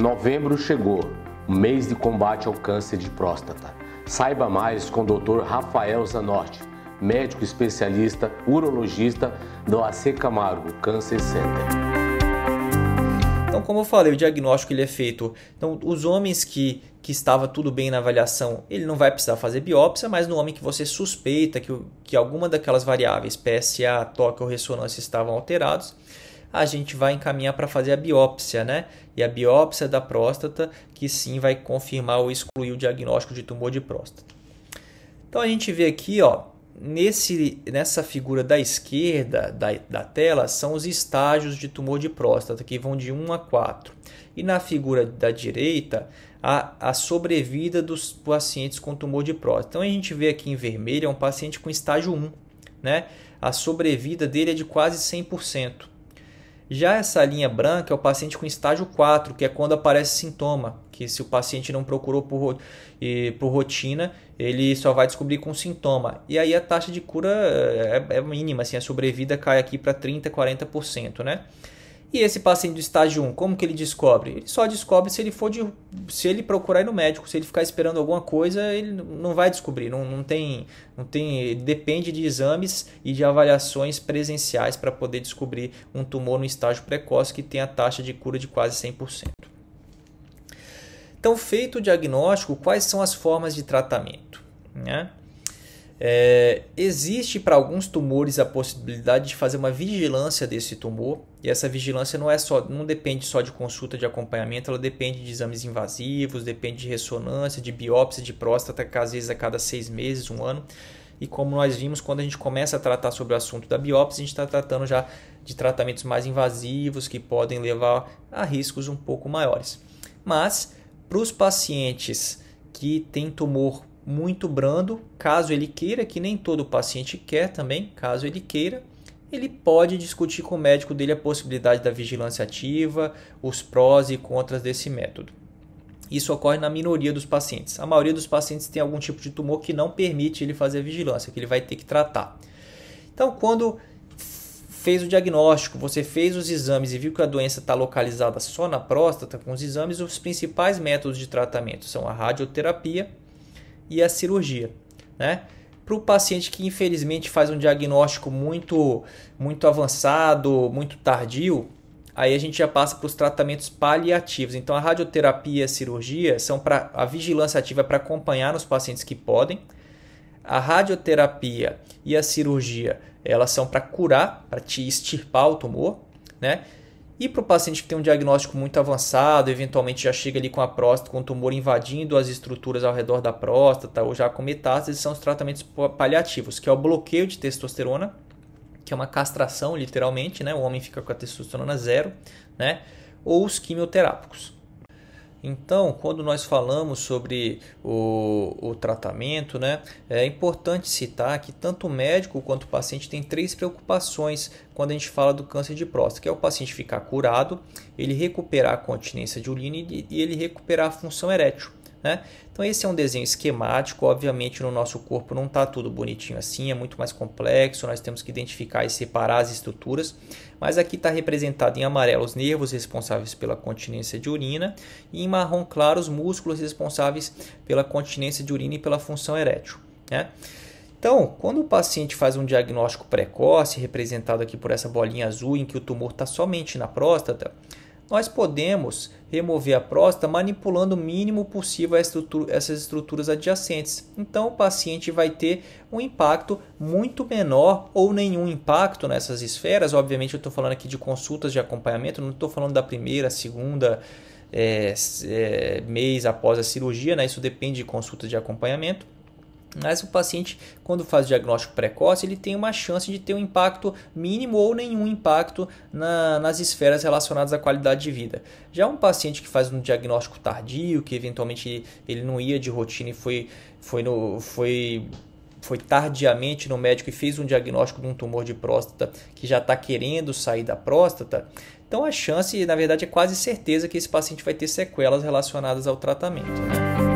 Novembro chegou, o mês de combate ao câncer de próstata. Saiba mais com o Dr. Rafael Zanotti, médico especialista urologista do AC Camargo Cancer Center. Então, como eu falei, o diagnóstico ele é feito. Então, os homens que estava tudo bem na avaliação, ele não vai precisar fazer biópsia, mas no homem que você suspeita que alguma daquelas variáveis, PSA, toque ou ressonância estavam alterados, a gente vai encaminhar para fazer a biópsia, né? E a biópsia da próstata, que sim vai confirmar ou excluir o diagnóstico de tumor de próstata. Então a gente vê aqui, ó, nessa figura da esquerda da tela, são os estágios de tumor de próstata, que vão de 1 a 4. E na figura da direita, a sobrevida dos pacientes com tumor de próstata. Então a gente vê aqui em vermelho, é um paciente com estágio 1, né? A sobrevida dele é de quase 100%. Já essa linha branca é o paciente com estágio 4, que é quando aparece sintoma, que se o paciente não procurou por rotina, ele só vai descobrir com sintoma. E aí a taxa de cura é mínima, assim, a sobrevida cai aqui para 30%, 40%, né? E esse paciente do estágio 1, como que ele descobre? Ele só descobre se ele procurar ir no médico. Se ele ficar esperando alguma coisa, ele não vai descobrir. Não tem, depende de exames e de avaliações presenciais para poder descobrir um tumor no estágio precoce que tem a taxa de cura de quase 100%. Então, feito o diagnóstico, quais são as formas de tratamento, né? Existe para alguns tumores a possibilidade de fazer uma vigilância desse tumor, e essa vigilância não depende só de consulta de acompanhamento, ela depende de exames invasivos, depende de ressonância, de biópsia de próstata, que às vezes a cada 6 meses, 1 ano. E como nós vimos, quando a gente começa a tratar sobre o assunto da biópsia, a gente está tratando já de tratamentos mais invasivos que podem levar a riscos um pouco maiores. Mas para os pacientes que têm tumor muito brando, caso ele queira, que nem todo paciente quer também, caso ele queira, ele pode discutir com o médico dele a possibilidade da vigilância ativa, os prós e contras desse método. Isso ocorre na minoria dos pacientes. A maioria dos pacientes tem algum tipo de tumor que não permite ele fazer a vigilância, que ele vai ter que tratar. Então, quando fez o diagnóstico, você fez os exames e viu que a doença está localizada só na próstata, com os exames, os principais métodos de tratamento são a radioterapia e a cirurgia, né? Para o paciente que infelizmente faz um diagnóstico muito avançado, muito tardio, aí a gente já passa para os tratamentos paliativos. Então a radioterapia e a cirurgia são para a vigilância ativa para acompanhar nos pacientes que podem. A radioterapia e a cirurgia, elas são para curar, para te extirpar o tumor, né? E para o paciente que tem um diagnóstico muito avançado, eventualmente já chega ali com a próstata, com o tumor invadindo as estruturas ao redor da próstata ou já com metástases, são os tratamentos paliativos, que é o bloqueio de testosterona, que é uma castração literalmente, né? O homem fica com a testosterona 0, né? Ou os quimioterápicos. Então, quando nós falamos sobre o tratamento, né, é importante citar que tanto o médico quanto o paciente tem 3 preocupações quando a gente fala do câncer de próstata, que é o paciente ficar curado, ele recuperar a continência de urina e ele recuperar a função erétil, né? Então esse é um desenho esquemático, obviamente no nosso corpo não está tudo bonitinho assim, é muito mais complexo, nós temos que identificar e separar as estruturas, mas aqui está representado em amarelo os nervos responsáveis pela continência de urina e em marrom claro os músculos responsáveis pela continência de urina e pela função erétil, né? Então, quando o paciente faz um diagnóstico precoce, representado aqui por essa bolinha azul, em que o tumor está somente na próstata, nós podemos remover a próstata manipulando o mínimo possível essas estruturas adjacentes. Então o paciente vai ter um impacto muito menor ou nenhum impacto nessas esferas. Obviamente eu estou falando aqui de consultas de acompanhamento, não estou falando da primeira, segunda mês após a cirurgia, né? Isso depende de consultas de acompanhamento. Mas o paciente, quando faz diagnóstico precoce, ele tem uma chance de ter um impacto mínimo ou nenhum impacto nas esferas relacionadas à qualidade de vida. Já um paciente que faz um diagnóstico tardio, que eventualmente ele não ia de rotina e foi tardiamente no médico e fez um diagnóstico de um tumor de próstata que já está querendo sair da próstata, então a chance, na verdade, é quase certeza que esse paciente vai ter sequelas relacionadas ao tratamento, né?